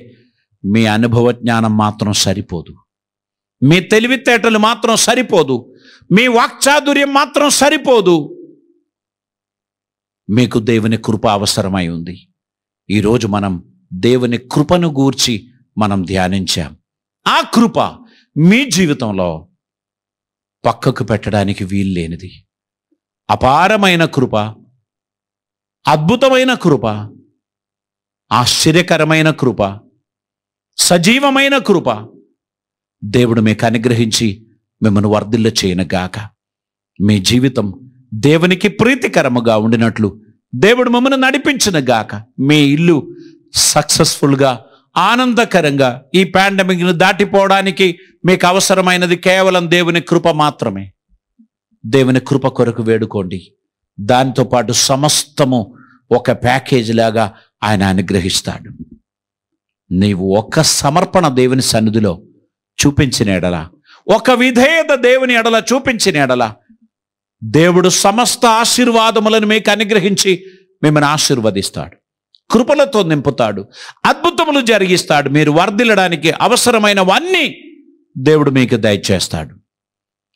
మీ అనుభవ జ్ఞానం మాత్రం సరిపోదు, మీ తెలివితేటలు మాత్రం సరిపోదు, మీ వాక్చాతుర్యం మాత్రం సరిపోదు. మీకు దేవుని కృప అవసరమై ఉంది. ఈరోజు మనం దేవుని కృపను గూర్చి మనం ధ్యానించాం. ఆ కృప మీ జీవితంలో పక్కకు పెట్టడానికి వీల్లేనిది. అపారమైన కృప, అద్భుతమైన కృప, ఆశ్చర్యకరమైన కృప, సజీవమైన కృప దేవుడు మీకు అనుగ్రహించి మిమ్మల్ని వర్ధిల్ల చేయనుగాక. మీ జీవితం దేవునికి ప్రీతికరముగా ఉండినట్లు దేవుడు మిమ్మల్ని నడిపించునుగాక. మీ ఇల్లు సక్సెస్ఫుల్గా, ఆనందకరంగా ఈ పాండమిక్ను దాటిపోవడానికి మీకు అవసరమైనది కేవలం దేవుని కృప మాత్రమే. దేవుని కృప కొరకు వేడుకోండి. దానితో పాటు సమస్తము ఒక ప్యాకేజ్ లాగా ఆయన అనుగ్రహిస్తాడు. నీవు ఒక్క సమర్పణ దేవుని సన్నిధిలో చూపించిన ఎడల, ఒక విధేయత దేవుని ఎడల చూపించిన ఎడల, దేవుడు సమస్త ఆశీర్వాదములను మీకు అనుగ్రహించి మిమ్మల్ని ఆశీర్వదిస్తాడు, కృపలతో నింపుతాడు, అద్భుతములు జరిగిస్తాడు. మీరు వర్ధిల్లడానికి అవసరమైనవన్నీ దేవుడు మీకు దయచేస్తాడు.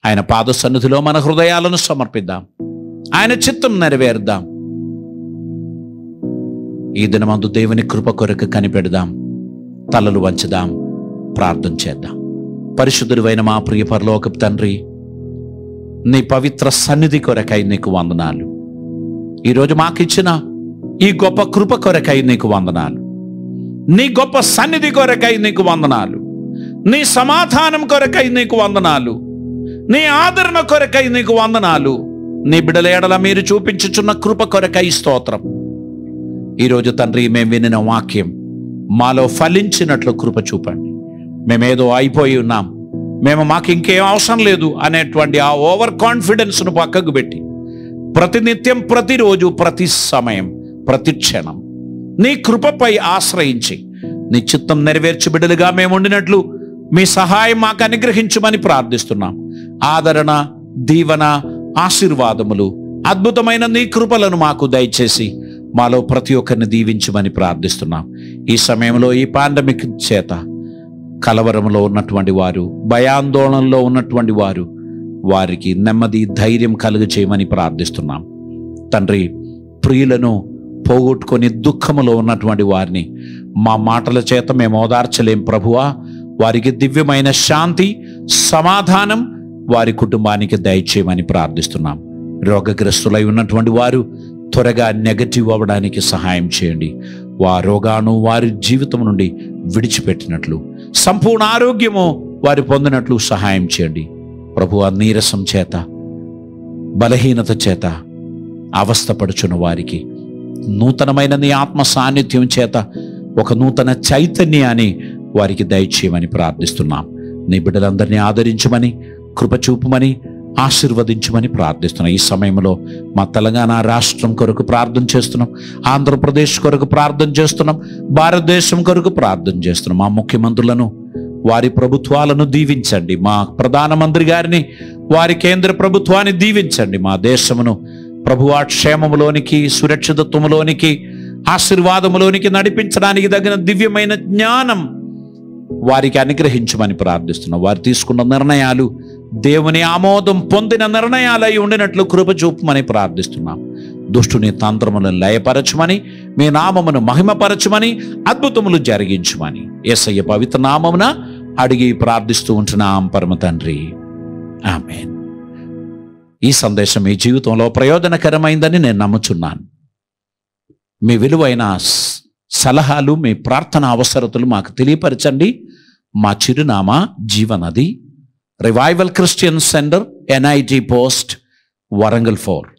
ఆయన పాద సన్నిధిలో మన హృదయాలను సమర్పిద్దాం. ఆయన చిత్తం నెరవేరుద్దాం. ఈ దినమందు దేవుని కృప కొరకు కనిపెడదాం, తలలు వంచుదాం, ప్రార్థన చేద్దాం. పరిశుద్ధుడైన మా ప్రియ పరలోకపు తండ్రి, నీ పవిత్ర సన్నిధి కొరకై నీకు వందనాలు. ఈరోజు మాకిచ్చిన ఈ గొప్ప కృప కొరకై నీకు వందనాలు. నీ గొప్ప సన్నిధి కొరకై నీకు వందనాలు. నీ సమాధానం కొరకై నీకు వందనాలు. నీ ఆదరణ కొరకై నీకు వందనాలు. నీ బిడ్డల ఎడల మీరు చూపించుచున్న కృప కొరకై స్తోత్రం. ఈరోజు తండ్రి, మేము వినిన వాక్యం మాలో ఫలించినట్లు కృప చూపండి. మేమేదో అయిపోయి ఉన్నాం, మాకు ఇంకేం అవసరం లేదు అనేటువంటి ఆ ఓవర్ కాన్ఫిడెన్స్ను పక్కకు పెట్టి ప్రతినిత్యం, ప్రతిరోజు, ప్రతి సమయం, ప్రతి క్షణం నీ కృపపై ఆశ్రయించి నీ చిత్తం నెరవేర్చి బిడ్డలుగా మేము ఉండినట్లు మీ సహాయం మాకు అనుగ్రహించమని ప్రార్థిస్తున్నాం. ఆదరణ, దీవెన, ఆశీర్వాదములు, అద్భుతమైన నీ కృపలను మాకు దయచేసి మాలో ప్రతి ఒక్కరిని దీవించమని ప్రార్థిస్తున్నాం. ఈ సమయంలో ఈ పాండమిక్ చేత కలవరంలో ఉన్నటువంటి వారు, భయాందోళనలో ఉన్నటువంటి వారు, వారికి నెమ్మది, ధైర్యం కలుగచేయమని ప్రార్థిస్తున్నాం. తండ్రి, ప్రియులను పోగొట్టుకొని దుఃఖములో ఉన్నటువంటి వారిని మా మాటల చేత మేము ఓదార్చలేం ప్రభువా. వారికి దివ్యమైన శాంతి, సమాధానం వారి కుటుంబానికి దయచేయమని ప్రార్థిస్తున్నాం. రోగగ్రస్తులై ఉన్నటువంటి వారు త్వరగా నెగటివ్ అవ్వడానికి సహాయం చేయండి. రోగాను వారి జీవితం నుండి విడిచిపెట్టినట్లు, సంపూర్ణ ఆరోగ్యము వారి పొందినట్లు సహాయం చేయండి ప్రభువా. నీరసం చేత, బలహీనత చేత అవస్థపడుచున్న వారికి నూతనమైన నీ ఆత్మ సాన్నిధ్యం చేత ఒక నూతన చైతన్యాన్ని వారికి దయచేయమని ప్రార్థిస్తున్నాం. నీ బిడ్డలందరినీ ఆదరించమని, కృపచూపమని, ఆశీర్వదించమని ప్రార్థిస్తున్నాం. ఈ సమయంలో మా తెలంగాణ రాష్ట్రం కొరకు ప్రార్థన చేస్తున్నాం, ఆంధ్రప్రదేశ్ కొరకు ప్రార్థన చేస్తున్నాం, భారతదేశం కొరకు ప్రార్థన చేస్తున్నాం. మా ముఖ్యమంత్రులను, వారి ప్రభుత్వాలను దీవించండి. మా ప్రధానమంత్రి గారిని, వారి కేంద్ర ప్రభుత్వాన్ని దీవించండి. మా దేశమును ప్రభువా క్షేమములోనికి, సురక్షితత్వములోనికి, ఆశీర్వాదములోనికి నడిపించడానికి తగిన దివ్యమైన జ్ఞానం వారికి అనుగ్రహించమని ప్రార్థిస్తున్నాం. వారు తీసుకున్న నిర్ణయాలు దేవుని ఆమోదం పొందిన నిర్ణయాలై ఉండినట్లు కృప చూపమని ప్రార్థిస్తున్నాం. దుష్టుని తంత్రములను లయపరచమని, మీ నామమును మహిమపరచమని, అద్భుతములు జరిగించమని యేసయ్య పవిత్ర నామమున అడిగి ప్రార్థిస్తూ ఉంటున్నాం పరమ తండ్రి, ఆమేన్. ఈ సందేశం మీ జీవితంలో ప్రయోజనకరమైందని నేను నమ్ముచున్నాను. మీ విలువైన సలహాలు, మీ ప్రార్థన అవసరతలు మాకు తెలియపరచండి. మా చిరునామా Jeevanadi, revival christian centre, NIT post, Warangal 4.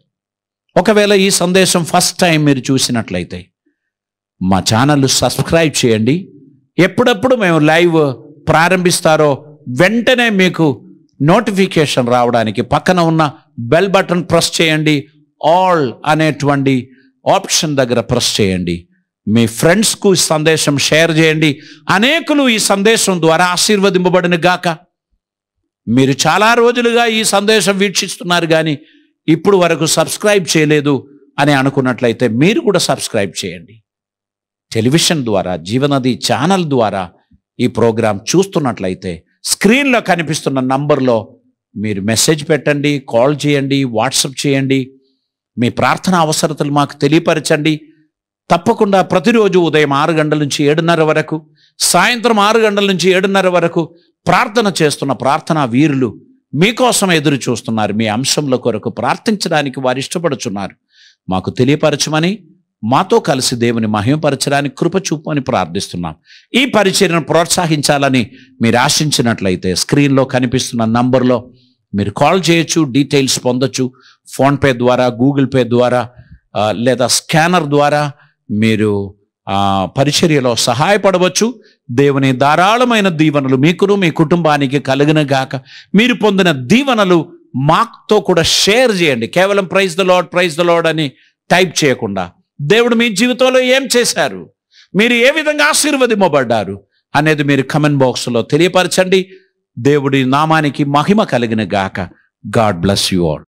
ఒకవేళ ఈ సందేశం ఫస్ట్ టైం మీరు చూసినట్లయితే మా ఛానల్ సబ్స్క్రైబ్ చేయండి. ఎప్పుడప్పుడు మేము లైవ్ ప్రారంభిస్తారో వెంటనే మీకు నోటిఫికేషన్ రావడానికి పక్కన ఉన్న బెల్ బటన్ ప్రెస్ చేయండి. ఆల్ అనేటువంటి ఆప్షన్ దగ్గర ప్రెస్ చేయండి. మీ ఫ్రెండ్స్కు ఈ సందేశం షేర్ చేయండి. అనేకులు ఈ సందేశం ద్వారా ఆశీర్వదింపబడిన గాక. మీరు చాలా రోజులుగా ఈ సందేశం వీక్షిస్తున్నారు కానీ ఇప్పుడు వరకు సబ్స్క్రైబ్ చేయలేదు అని అనుకున్నట్లయితే మీరు కూడా సబ్స్క్రైబ్ చేయండి. టెలివిజన్ ద్వారా, జీవనది ఛానల్ ద్వారా ఈ ప్రోగ్రాం చూస్తున్నట్లయితే స్క్రీన్లో కనిపిస్తున్న నంబర్లో మీరు మెసేజ్ పెట్టండి, కాల్ చేయండి, వాట్సాప్ చేయండి. మీ ప్రార్థన అవసరతలు మాకు తెలియపరచండి. తప్పకుండా ప్రతిరోజు ఉదయం 6 గంటల నుంచి 7:30 వరకు, సాయంత్రం 6 గంటల నుంచి 7:30 వరకు ప్రార్థన చేస్తున్న ప్రార్థనా వీరులు మీకోసం ఎదురు చూస్తున్నారు. మీ అంశంల కొరకు ప్రార్థించడానికి వారు ఇష్టపడుచున్నారు. మాకు తెలియపరచమని, మాతో కలిసి దేవుని మహిమపరచడానికి కృప చూపమని ప్రార్థిస్తున్నాం. ఈ పరిచర్యను ప్రోత్సహించాలని మీరు ఆశించినట్లయితే స్క్రీన్లో కనిపిస్తున్న నంబర్లో మీరు కాల్ చేయొచ్చు, డీటెయిల్స్ పొందొచ్చు. ఫోన్పే ద్వారా, గూగుల్ పే ద్వారా లేదా స్కానర్ ద్వారా మీరు పరిచర్యలో సహాయపడవచ్చు. దేవుని ధారాళమైన దీవెనలు మీకును మీ కుటుంబానికి కలుగును గాక. మీరు పొందిన దీవెనలు మాతో కూడా షేర్ చేయండి. కేవలం praise the lord, praise the lord అని టైప్ చేయకుండా దేవుడు మీ జీవితంలో ఏం చేశారు, మీరు ఏ విధంగా ఆశీర్వదింపబడ్డారు అనేది మీరు కమెంట్ బాక్స్లో తెలియపరచండి. దేవుడి నామానికి మహిమ కలిగిన గాక. God bless you all.